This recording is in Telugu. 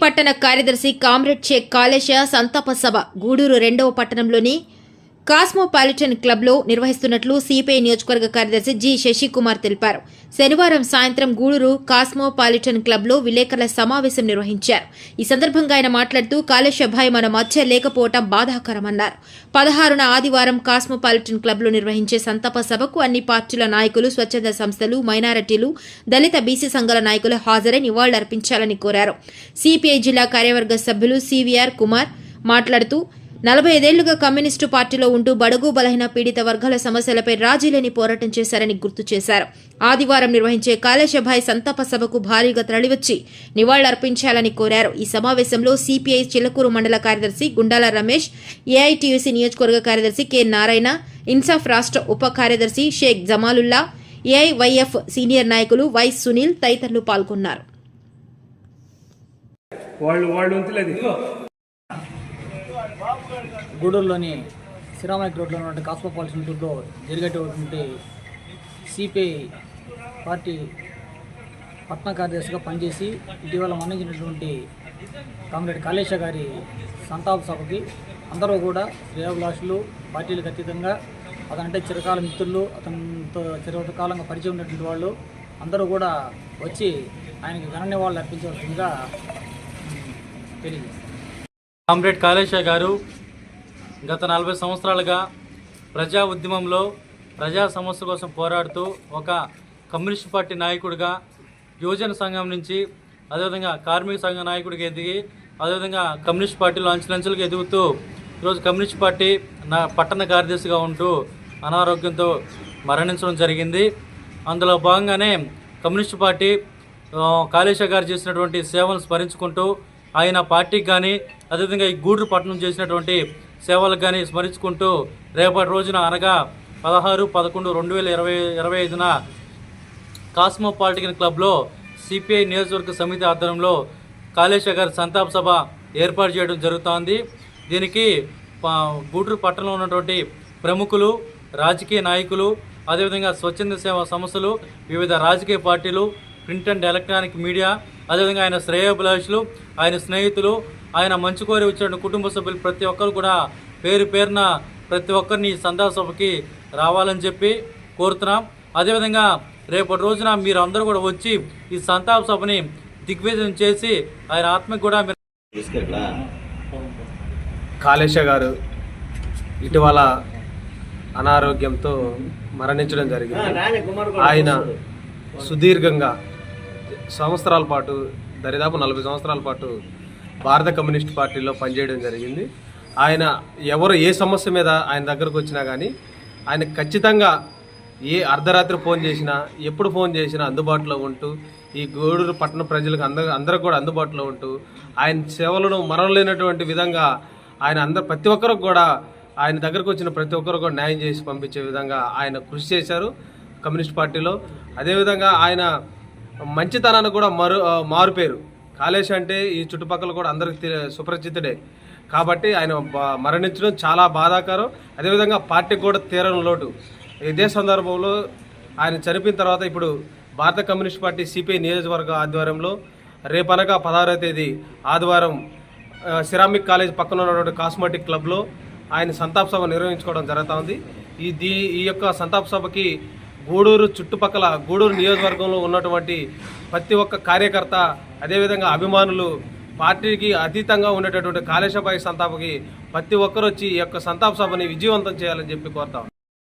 పట్టణ కార్యదర్శి కామ్రేడ్ షేక్ కాళేశ సంతాప సభ గూడూరు 2వ పట్టణంలోని కాస్మోపాలిటన్ క్లబ్లో నిర్వహిస్తున్నట్లు సిపిఐ నియోజకవర్గ కార్యదర్శి జి శశికుమార్ తెలిపారు. శనివారం సాయంత్రం గూడూరు కాస్మోపాలిటన్ క్లబ్లో విలేకరుల సమావేశం నిర్వహించారు. ఈ సందర్భంగా ఆయన మాట్లాడుతూ కాళేశభాయ్ మన మధ్య లేకపోవడం బాధాకరమన్నారు. 16న ఆదివారం కాస్మోపాలిటన్ క్లబ్లో నిర్వహించే సంతాప సభకు అన్ని పార్టీల నాయకులు, స్వచ్ఛంద సంస్థలు, మైనారిటీలు, దళిత బీసీ సంఘాల నాయకులు హాజరై నివాళులర్పించాలని కోరారు. సిపిఐ జిల్లా కార్యవర్గ సభ్యులు సివిఆర్ కుమార్ మాట్లాడుతూ 45 ఏళ్లుగా కమ్యూనిస్టు పార్టీలో ఉంటూ బడుగు బలహీన పీడిత వర్గాల సమస్యలపై రాజీలేని పోరాటం చేశారని గుర్తు చేశారు. ఆదివారం నిర్వహించే కాళేశభాయ్ సంతాప సభకు భారీగా తరలివచ్చి నివాళులర్పించాలని కోరారు. ఈ సమావేశంలో సిపిఐ చిలకూరు మండల కార్యదర్శి గుండాల రమేష్, ఏఐటీయూసీ నియోజకవర్గ కార్యదర్శి కె నారాయణ, ఇన్సాఫ్ రాష్ట్ర ఉప కార్యదర్శి షేక్ జమాలుల్లా, ఏఐవైఎఫ్ సీనియర్ నాయకులు వై సునీల్ తదితరులు పాల్గొన్నారు. గూడూరులోని శ్రీరామనాయక్ రోడ్లో ఉన్నటువంటి కాస్మోపాలిటన్ క్లబ్లో జరిగేటటువంటి సిపిఐ పార్టీ పట్న కార్యదర్శిగా పనిచేసి ఇటీవల మరణించినటువంటి కామ్రేడ్ కాళేశ గారి సంతాప సభకి అందరూ కూడా శ్రేయోభిలాషులు, పార్టీలకు అతీతంగా అతనంటే చిరకాల మిత్రులు, అతనితో చిరకాలంగా పరిచయం ఉన్నటువంటి వాళ్ళు అందరూ కూడా వచ్చి ఆయనకి ఘన నివాళులు అర్పించవలసిందిగా తెలియజేస్తారు. కామ్రేడ్ కాళేశ గారు గత 40 సంవత్సరాలుగా ప్రజా ఉద్యమంలో ప్రజా సమస్య కోసం పోరాడుతూ ఒక కమ్యూనిస్ట్ పార్టీ నాయకుడిగా యువజన సంఘం నుంచి అదేవిధంగా కార్మిక సంఘ నాయకుడిగా ఎదిగి అదేవిధంగా కమ్యూనిస్ట్ పార్టీలో అంచెలంచెలుగా ఎదుగుతూ ఈరోజు కమ్యూనిస్ట్ పార్టీ పట్టణ కార్యదర్శిగా ఉంటూ అనారోగ్యంతో మరణించడం జరిగింది. అందులో భాగంగానే కమ్యూనిస్ట్ పార్టీ కాళేశ గారు చేసినటువంటి సేవలను స్మరించుకుంటూ ఆయన పార్టీకి కానీ అదేవిధంగా ఈ గూడూరు పట్టణం చేసినటువంటి సేవలకు కానీ స్మరించుకుంటూ రేపటి రోజున అనగా 16/11/2025న కాస్మోపాలిటన్ క్లబ్లో సిపిఐ నియోజకవర్గ సమితి ఆధ్వర్యంలో కాళేశ గారి సంతాప సభ ఏర్పాటు చేయడం జరుగుతోంది. దీనికి గూడూరు పట్టణంలో ఉన్నటువంటి ప్రముఖులు, రాజకీయ నాయకులు, అదేవిధంగా స్వచ్ఛంద సేవా సంస్థలు, వివిధ రాజకీయ పార్టీలు, ప్రింట్ అండ్ ఎలక్ట్రానిక్ మీడియా, అదేవిధంగా ఆయన శ్రేయోభిలాషులు, ఆయన స్నేహితులు, ఆయన మంచి కోరి వచ్చిన కుటుంబ సభ్యులు ప్రతి ఒక్కరు కూడా పేరు పేరున ప్రతి ఒక్కరిని సంతాప సభకి రావాలని చెప్పి కోరుతున్నాం. అదేవిధంగా రేపటి రోజున మీరు అందరూ కూడా వచ్చి ఈ సంతాప సభని దిగ్విజయం చేసి ఆయన ఆత్మకు కూడా కాళేశ గారు ఇటీవల అనారోగ్యంతో మరణించడం జరిగింది. ఆయన సుదీర్ఘంగా సంవత్సరాల పాటు దరిదాపు 40 సంవత్సరాల పాటు భారత కమ్యూనిస్ట్ పార్టీలో పనిచేయడం జరిగింది. ఆయన ఎవరు ఏ సమస్య మీద ఆయన దగ్గరకు వచ్చినా కానీ ఆయన ఖచ్చితంగా ఏ అర్ధరాత్రి ఫోన్ చేసినా, ఎప్పుడు ఫోన్ చేసినా అందుబాటులో ఉంటూ ఈ గూడూరు పట్టణ ప్రజలకు అందరూ కూడా అందుబాటులో ఉంటూ ఆయన సేవలను మరవలేనటువంటి విధంగా ఆయన ప్రతి ఒక్కరికి కూడా ఆయన దగ్గరకు వచ్చిన ప్రతి ఒక్కరు కూడా న్యాయం చేసి పంపించే విధంగా ఆయన కృషి చేశారు కమ్యూనిస్ట్ పార్టీలో. అదేవిధంగా ఆయన మంచితనానికి కూడా మారుపేరు. కాళేశ అంటే ఈ చుట్టుపక్కల కూడా అందరికి సుపరిచితుడే కాబట్టి ఆయన మరణించడం చాలా బాధాకరం. అదేవిధంగా పార్టీకి కూడా తీరని లోటు. ఇదే సందర్భంలో ఆయన చనిపోయిన తర్వాత ఇప్పుడు భారత కమ్యూనిస్ట్ పార్టీ సిపిఐ నియోజకవర్గ ఆధ్వర్యంలో రేపనగా 16వ తేదీ ఆదివారం సిరామిక్ కాలేజ్ పక్కన ఉన్నటువంటి కాస్మెటిక్ క్లబ్లో ఆయన సంతాప సభ నిర్వహించుకోవడం జరుగుతుంది. ఈ యొక్క సంతాప సభకి గూడూరు చుట్టుపక్కల గూడూరు నియోజకవర్గంలో ఉన్నటువంటి ప్రతి ఒక్క కార్యకర్త, అదేవిధంగా అభిమానులు, పార్టీకి అతీతంగా ఉండేటటువంటి కాళేశభాయ్ సంతాపకి ప్రతి ఒక్కరు వచ్చి ఈ యొక్క సంతాప సభని విజయవంతం చేయాలని చెప్పి కోరుతాం.